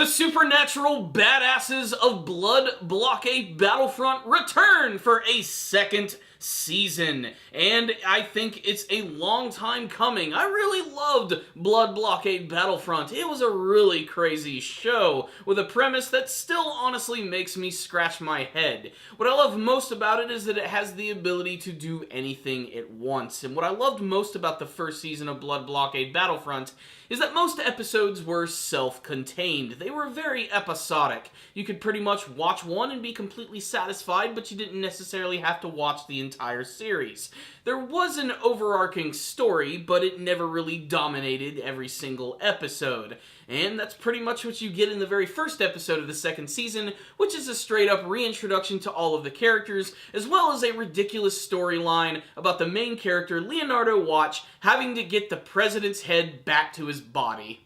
The supernatural badasses of Blockade Battlefront return for a second season, and I think it's a long time coming. I really loved Blockade Battlefront. It was a really crazy show with a premise that still honestly makes me scratch my head. What I love most about it is that it has the ability to do anything it wants, and what I loved most about the first season of Blockade Battlefront is that most episodes were self-contained. They were very episodic. You could pretty much watch one and be completely satisfied, but you didn't necessarily have to watch the entire series. There was an overarching story, but it never really dominated every single episode. And that's pretty much what you get in the very first episode of the second season, which is a straight-up reintroduction to all of the characters, as well as a ridiculous storyline about the main character, Leonardo, having to get the president's head back to his body.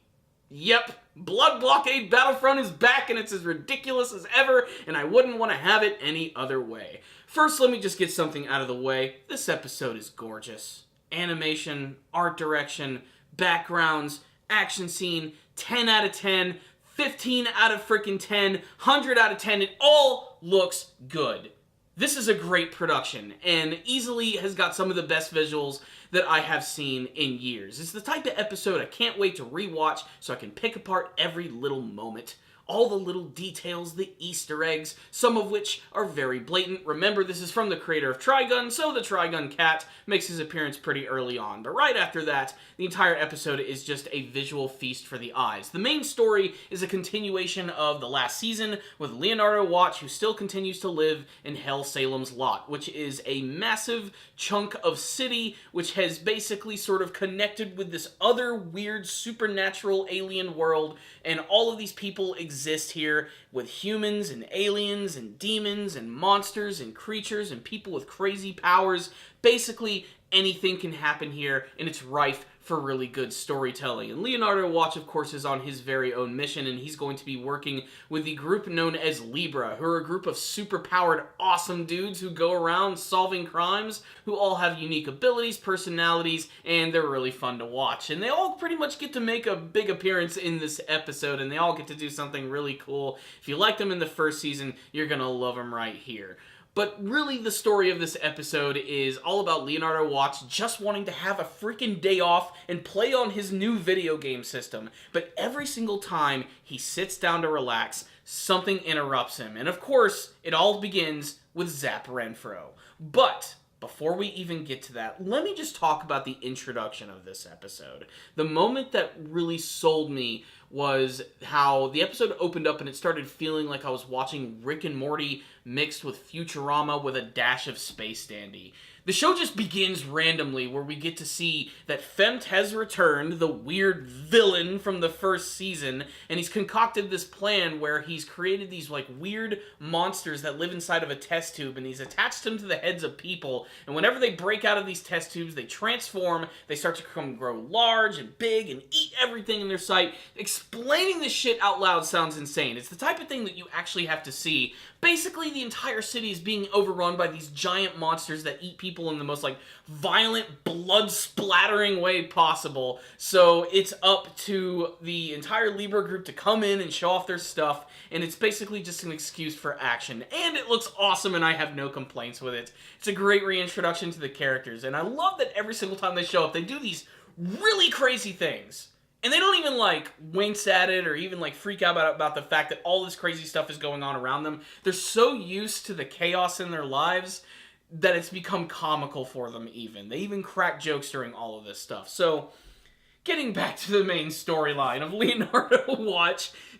Yep, Blockade Battlefront is back, and it's as ridiculous as ever, and I wouldn't want to have it any other way. First, let me just get something out of the way. This episode is gorgeous. Animation, art direction, backgrounds, action scene, 10 out of 10, 15 out of freaking 10, 100 out of 10, it all looks good. This is a great production, and easily has got some of the best visuals that I have seen in years. It's the type of episode I can't wait to rewatch so I can pick apart every little moment. All the little details, the Easter eggs, some of which are very blatant. Remember, this is from the creator of Trigun, so the Trigun cat makes his appearance pretty early on. But right after that, the entire episode is just a visual feast for the eyes. The main story is a continuation of the last season with Leonardo, who still continues to live in Hell Salem's Lot, which is a massive chunk of city which has basically sort of connected with this other weird supernatural alien world, and all of these people exist here with humans and aliens and demons and monsters and creatures and people with crazy powers. Basically, anything can happen here, and it's rife for really good storytelling. And Leonardo, of course, is on his very own mission, and he's going to be working with the group known as Libra, who are a group of super-powered, awesome dudes who go around solving crimes, who all have unique abilities, personalities, and they're really fun to watch. And they all pretty much get to make a big appearance in this episode, and they all get to do something really cool. If you liked them in the first season, you're gonna love them right here. But really, the story of this episode is all about Leonardo just wanting to have a freaking day off and play on his new video game system. But every single time he sits down to relax, something interrupts him. And of course, it all begins with Zap Renfro. But before we even get to that, let me just talk about the introduction of this episode. The moment that really sold me was how the episode opened up and it started feeling like I was watching Rick and Morty mixed with Futurama with a dash of Space Dandy. The show just begins randomly, where we get to see that Fempt has returned, the weird villain from the first season, and he's concocted this plan where he's created these like weird monsters that live inside of a test tube, and he's attached them to the heads of people, and whenever they break out of these test tubes, they transform, they start to grow large and big and eat everything in their sight. Explaining this shit out loud sounds insane. It's the type of thing that you actually have to see. Basically, the entire city is being overrun by these giant monsters that eat people in the most like violent, blood-splattering way possible. So it's up to the entire Libra group to come in and show off their stuff, and it's basically just an excuse for action. And it looks awesome, and I have no complaints with it. It's a great reintroduction to the characters, and I love that every single time they show up, they do these really crazy things. And they don't even, like, wince at it or even, like, freak out about the fact that all this crazy stuff is going on around them. They're so used to the chaos in their lives that it's become comical for them even. They even crack jokes during all of this stuff. So, getting back to the main storyline of Leonardo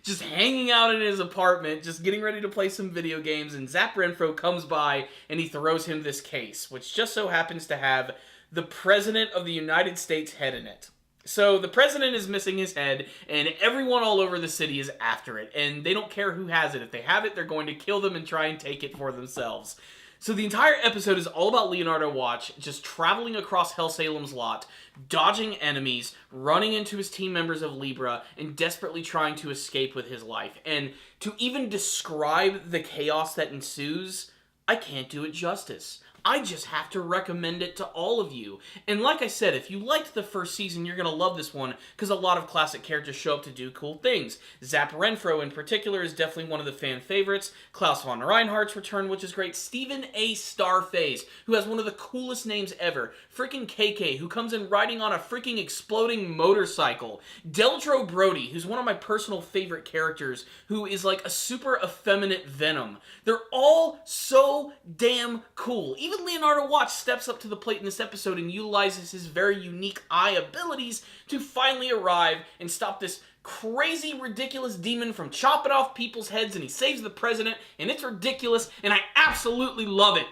just hanging out in his apartment, just getting ready to play some video games, and Zap Renfro comes by and he throws him this case, which just so happens to have the President of the United States head in it. So the president is missing his head, and everyone all over the city is after it, and they don't care who has it. If they have it, they're going to kill them and try and take it for themselves. So the entire episode is all about Leonardo just traveling across Hell Salem's Lot, dodging enemies, running into his team members of Libra, and desperately trying to escape with his life. And to even describe the chaos that ensues, I can't do it justice. I just have to recommend it to all of you. And like I said, if you liked the first season, you're going to love this one, because a lot of classic characters show up to do cool things. Zap Renfro in particular is definitely one of the fan favorites. Klaus von Reinhardt's return, which is great. Stephen A. Starface, who has one of the coolest names ever. Freaking KK, who comes in riding on a freaking exploding motorcycle. Deldro Brody, who's one of my personal favorite characters, who is like a super effeminate Venom. They're all so damn cool. Even Leonardo Watts steps up to the plate in this episode and utilizes his very unique eye abilities to finally arrive and stop this crazy, ridiculous demon from chopping off people's heads, and he saves the president, and it's ridiculous, and I absolutely love it.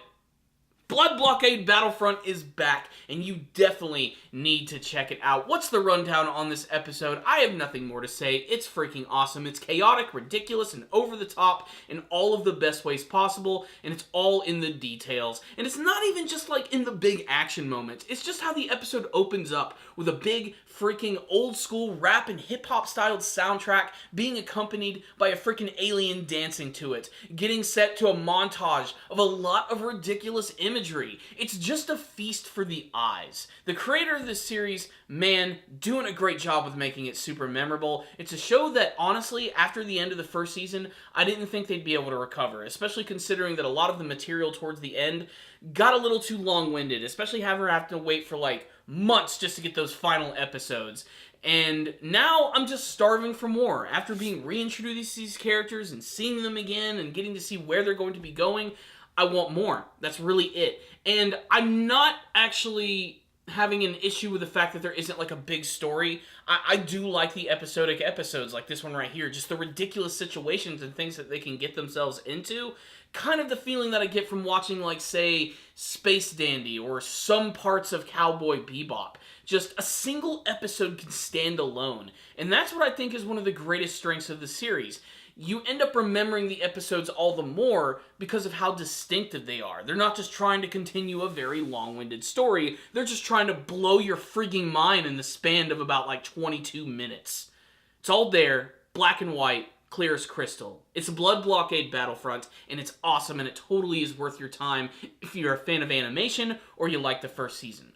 Blockade Battlefront is back, and you definitely need to check it out. What's the rundown on this episode? I have nothing more to say. It's freaking awesome. It's chaotic, ridiculous, and over the top in all of the best ways possible, and it's all in the details. And it's not even just like in the big action moments. It's just how the episode opens up with a big freaking old school rap and hip hop styled soundtrack being accompanied by a freaking alien dancing to it, getting set to a montage of a lot of ridiculous imagery. It's just a feast for the eyes. The creator of this series, man, doing a great job with making it super memorable. It's a show that, honestly, after the end of the first season, I didn't think they'd be able to recover, especially considering that a lot of the material towards the end got a little too long-winded, especially having to wait for like months just to get those final episodes. And now I'm just starving for more. After being reintroduced to these characters and seeing them again and getting to see where they're going to be going, I want more. That's really it. And I'm not actually having an issue with the fact that there isn't like a big story. I do like the episodic episodes like this one right here. Just the ridiculous situations and things that they can get themselves into. Kind of the feeling that I get from watching, like, say, Space Dandy or some parts of Cowboy Bebop. Just a single episode can stand alone. And that's what I think is one of the greatest strengths of the series. You end up remembering the episodes all the more because of how distinctive they are. They're not just trying to continue a very long-winded story. They're just trying to blow your freaking mind in the span of about, like, 22 minutes. It's all there, black and white, clear as crystal. It's a Blockade Battlefront, and it's awesome, and it totally is worth your time if you're a fan of animation or you like the first season.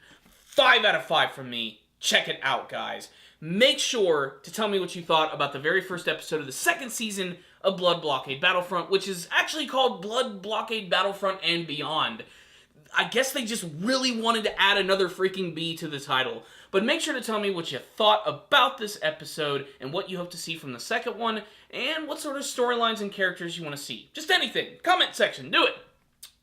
5 out of 5 from me. Check it out, guys. Make sure to tell me what you thought about the very first episode of the second season of Blockade Battlefront, which is actually called Blockade Battlefront and Beyond. I guess they just really wanted to add another freaking B to the title. But make sure to tell me what you thought about this episode and what you hope to see from the second one, and what sort of storylines and characters you want to see. Just anything. Comment section. Do it.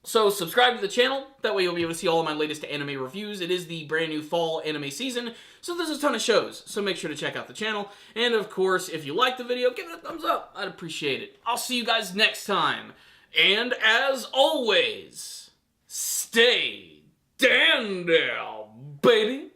So subscribe to the channel. That way you'll be able to see all of my latest anime reviews. It is the brand new fall anime season, so there's a ton of shows. So make sure to check out the channel. And of course, if you like the video, give it a thumbs up. I'd appreciate it. I'll see you guys next time. And as always, stay Dandel, baby.